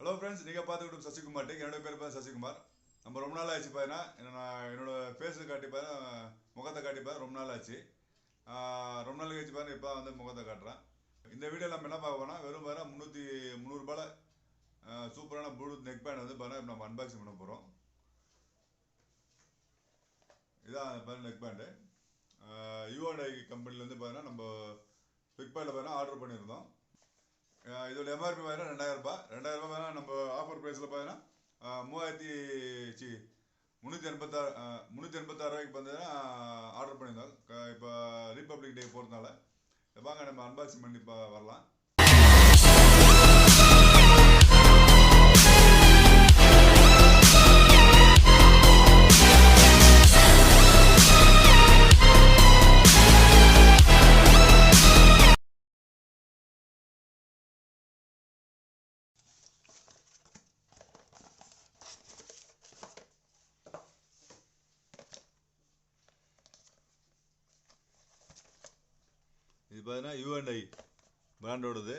Hello friends, நீங்கள் பார்த்துக்கிட்டு Sasikumar tech. என்னோட பேர் பேர் சசிகுமார். நம்ம ரொம்ப நாள் ஆச்சு பாருன்னா, என்னோட ஃபேஸை காட்டி பாரு, முகத்தை காட்டி பாரு, ரொம்ப நாள் ஆச்சு. ரொம்ப நாள் கழிச்சு பாருங்க, இப்போ வந்து முகத்தை காட்டுறேன். இந்த வீடியோ நம்ம என்ன பார்க்க போனால், வெறும் பாரு முந்நூறுபாயில் சூப்பரான ப்ளூடூத் நெக் பேண்ட் வந்து பாருங்கள் நம்ம அன்பாக்சிங் பண்ண போகிறோம். இதான் பாருங்க நெக் பேண்டு. 𝖊𝖈 கம்பெனிலேருந்து பாருங்கன்னா நம்ம ஃப்ளிப்கார்ட்டில் பாருங்கன்னா ஆர்டர் பண்ணியிருந்தோம். இதோட எம்ஆர்பி பார்த்தீங்கன்னா 2000 ரூபாய். 2000 ரூபாய் பார்த்தீங்கன்னா நம்ம ஆஃபர் ப்ரைஸில் பார்த்தீங்கன்னா 386 ரூபாய்க்கு பார்த்தீங்கன்னா ஆர்டர் பண்ணியிருந்தோம். இப்போ ரிபப்ளிக் டே போகிறதுனால வாங்க நம்ம அன்பாக்சிங் பண்ணி வரலாம். இது பார்த்தீங்கன்னா 𝖊𝖈 பிராண்டோடது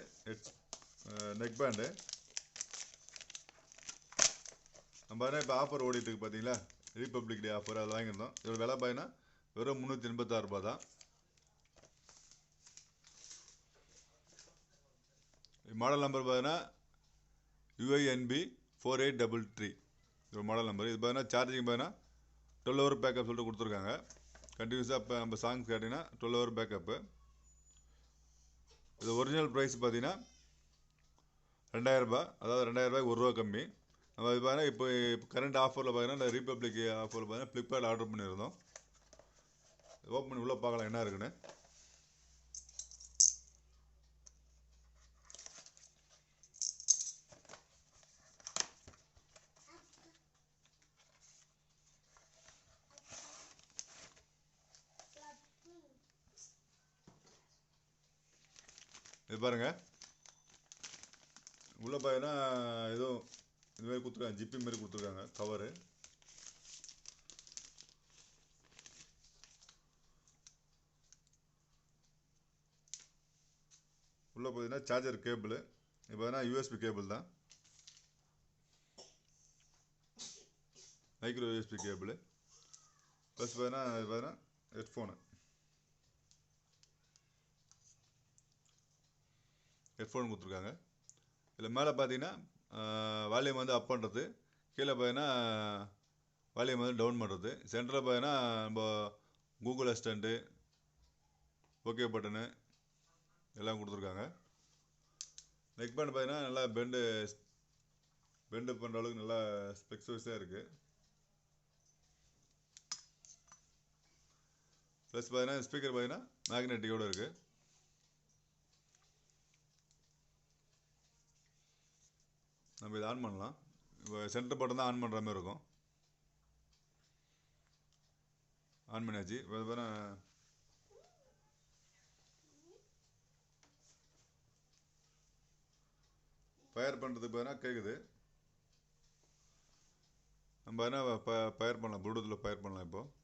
நெக் பேண்டு. நம்ம பார்த்தீங்கன்னா இப்போ ஆஃபர் ஓடிட்டு இருக்கு பார்த்தீங்களா, ரிபப்ளிக் டே ஆஃபர், அது வாங்கியிருந்தோம். இதோட விலை பார்த்தீங்கன்னா வெறும் 386 ரூபாய் தான். மாடல் நம்பர் பார்த்தீங்கன்னா 𝖊𝖈𝖍4833 இதோட மாடல் நம்பர். இது பார்த்தீங்கன்னா சார்ஜிங் பார்த்தீங்கன்னா 12 ஹவர் பேக்கப் சொல்லிட்டு கொடுத்துருக்காங்க. கண்டினியூஸாக இப்போ நம்ம சாங்ஸ் கேட்டிங்கன்னா 12 ஹவர் பேக்கப்பு. இது ஒரிஜினல் ப்ரைஸ் பார்த்தீங்கன்னா 2000 ரூபாய், அதாவது 2000 ரூபாய்க்கு 1 ரூபா கம்மி. நம்ம இது பார்த்தீங்கன்னா இப்போ கரண்ட் ஆஃபரில் பார்த்தீங்கன்னா இந்த ரிபப்ளிக் ஆஃபரில் பார்த்தீங்கன்னா ஃப்ளிப்கார்ட் ஆர்டர் பண்ணியிருந்தோம். ஓப்பன் பண்ணி உள்ளே பார்க்கலாம் என்ன இருக்குன்னு. இது பாருங்க, உள்ள பார்த்தீங்கன்னா ஏதோ இதுமாதிரி கொடுத்துருக்காங்க, ஜிப்பி மாரி கொடுத்துருக்காங்க கவரு. உள்ள பார்த்தீங்கன்னா சார்ஜர் கேபிள். இது பார்த்தீங்கன்னா யூஎஸ்பி கேபிள் தான், மைக்ரோ யூஎஸ்பி கேபிள். ப்ளஸ் பார்த்தீங்கன்னா ஹெட்ஃபோன் கொடுத்துருக்காங்க. இதில் மேலே பார்த்தீங்கன்னா வால்யூம் வந்து அப் பண்ணுறது, கீழே பார்த்தீங்கன்னா வால்யூம் வந்து டவுன் பண்ணுறது. சென்டரில் பார்த்தீங்கன்னா நம்ம கூகுள் அசிஸ்டண்ட்டு, ஓகே பட்டனு எல்லாம் கொடுத்துருக்காங்க. நெக் பேண்ட் பார்த்தீங்கன்னா நல்லா பெண்டு பண்ணுற அளவுக்கு நல்லா ஸ்பெக்ஸஸாக இருக்குது. ப்ளஸ் பார்த்தீங்கன்னா ஸ்பீக்கர் பார்த்தீங்கன்னா மேக்னெட்டிக்கோடு இருக்குது. நம்ம இதை ஆன் பண்ணலாம். இப்போ சென்டர் பட்டன் தான் ஆன் பண்ணுற மாதிரி இருக்கும். ஆன் பண்ணியாச்சு. இப்போ ஃபயர் பண்ணுறதுக்கு பார்த்தீங்கன்னா கேட்குது. நம்ம பார்த்தீங்கன்னா ஃபயர் பண்ணலாம், ப்ளூடூத்தில் ஃபயர் பண்ணலாம். இப்போது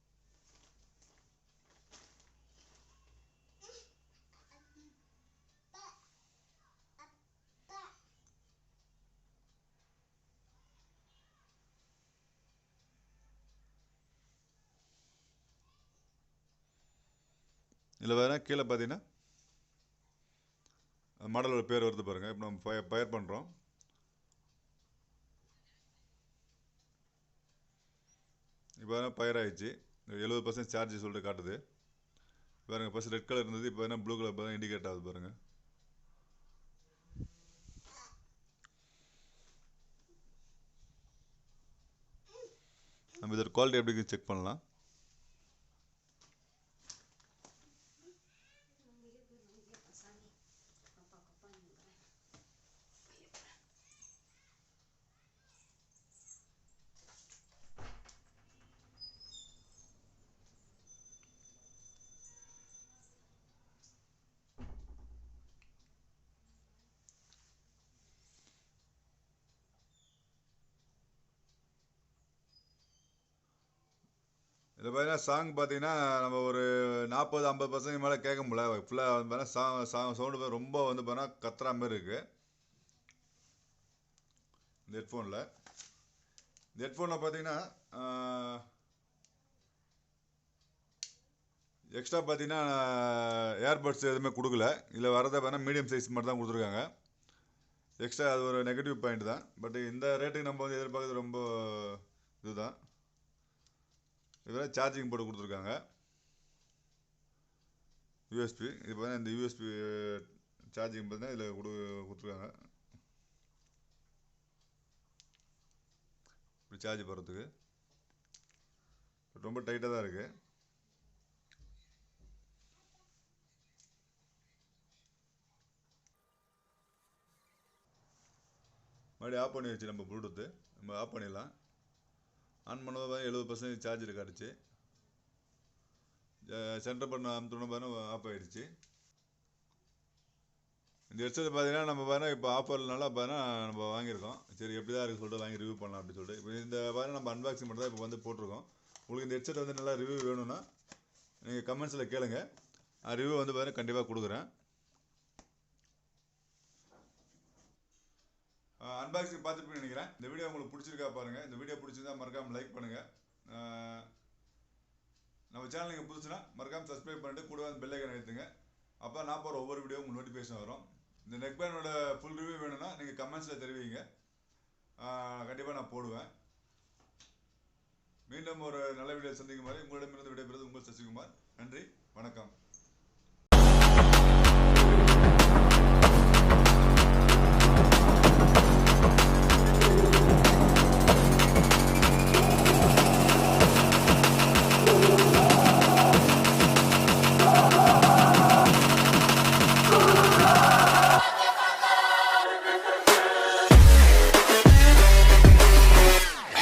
இதில் வேறு கீழே பார்த்தீங்கன்னா மாடலோட பேர் வருது பாருங்கள். இப்போ நம்ம ஃபயர் பண்ணுறோம். இப்போ ஃபயர் ஆகிடுச்சு. 70% சார்ஜ் சொல்லிட்டு காட்டுது பாருங்கள். ஃபஸ்ட் ரெட் கலர் இருந்தது, இப்போ பார்த்தீங்கன்னா ப்ளூ கலர் பார்த்தா இண்டிகேட் ஆகுது பாருங்கள். நம்ம இதோட குவாலிட்டி எப்படி செக் பண்ணலாம். இதில் பார்த்தீங்கன்னா சாங் பார்த்தீங்கன்னா நம்ம ஒரு 40-50% மேலே கேட்க முடியல. ஃபுல்லாக வந்து பார்த்தீங்கன்னா சவுண்டு ரொம்ப வந்து பார்த்தீங்கன்னா கத்துற மாதிரி இருக்குது. இந்த ஹெட்ஃபோனில். இந்த ஹெட்ஃபோனில் பார்த்தீங்கன்னா எக்ஸ்ட்ரா பார்த்தீங்கன்னா ஏர்பட்ஸ் எதுவுமே கொடுக்கல. இதில் வரதை பார்த்தீங்கன்னா மீடியம் சைஸ் மட்டும் தான் கொடுத்துருக்காங்க. எக்ஸ்ட்ரா அது ஒரு நெகட்டிவ் பாயிண்ட் தான். பட் இந்த ரேட்டுக்கு நம்ம வந்து எதிர்பார்க்குறது ரொம்ப இதுதான். இதில் சார்ஜிங் போட்டு கொடுத்துருக்காங்க. யூஎஸ்பி இது பார்த்தீங்கன்னா இந்த யூஎஸ்பி சார்ஜிங் பார்த்தீங்கன்னா இதில் கொடுத்துருக்காங்க. இப்படி சார்ஜ் போடுறதுக்கு ரொம்ப டைட்டாக தான் இருக்குது. மறுபடியும் ஆஃப் பண்ணி வச்சு நம்ம ப்ளூடூத்து நம்ம ஆஃப் பண்ணிடலாம். ஆன் பண்ணும்போது 70% சார்ஜில் காட்டுச்சு. சென்டர் பண்ண அமுத்தணும் பாருங்க ஆஃப் ஆகிடுச்சு. இந்த ஹெட்செட் பார்த்தீங்கன்னா நம்ம பாருங்கள் இப்போ ஆஃபர்னால பாருன்னா நம்ம வாங்கியிருக்கோம். சரி எப்படி தான் இருக்குது சொல்லிட்டு வாங்கி ரிவ்யூ பண்ணலாம் அப்படின்னு சொல்லிட்டு இப்போ இந்த பாருங்க நம்ம அன்பாக்சிங் மட்டும் தான் இப்போ வந்து போட்டிருக்கோம். உங்களுக்கு இந்த ஹெட்செட் வந்து நல்லா ரிவ்யூ வேணும்னா நீங்கள் கமெண்ட்ஸில் கேளுங்க. ரிவ்யூ வந்து பாருங்கள் கண்டிப்பாக கொடுக்குறேன். அன்பாக்சிங் பார்த்துட்டு நினைக்கிறேன். இந்த வீடியோ உங்களுக்கு பிடிச்சிருக்கா பாருங்கள். இந்த வீடியோ பிடிச்சிருந்தா மறக்காமல் லைக் பண்ணுங்கள். நம்ம சேனல் நீங்கள் புதுசுனா மறக்காமல் சப்ஸ்கிரைப் பண்ணிட்டு கூட வந்து பெல் ஐக்கான் அழுத்துங்க. அப்போ நான் போகிற ஒவ்வொரு வீடியோ உங்களுக்கு நோட்டிஃபிகேஷன் வரும். இந்த நெக்பேண்டோட ஃபுல் ரிவ்யூ வேணும்னா நீங்கள் கமெண்ட்ஸில் தெரிவிங்க. கண்டிப்பாக நான் போடுவேன். மீண்டும் ஒரு நல்ல வீடியோ சந்திக்கும் வரை உங்களிடமிருந்து விடைபெறுவது உங்கள் சசிகுமார். நன்றி, வணக்கம்.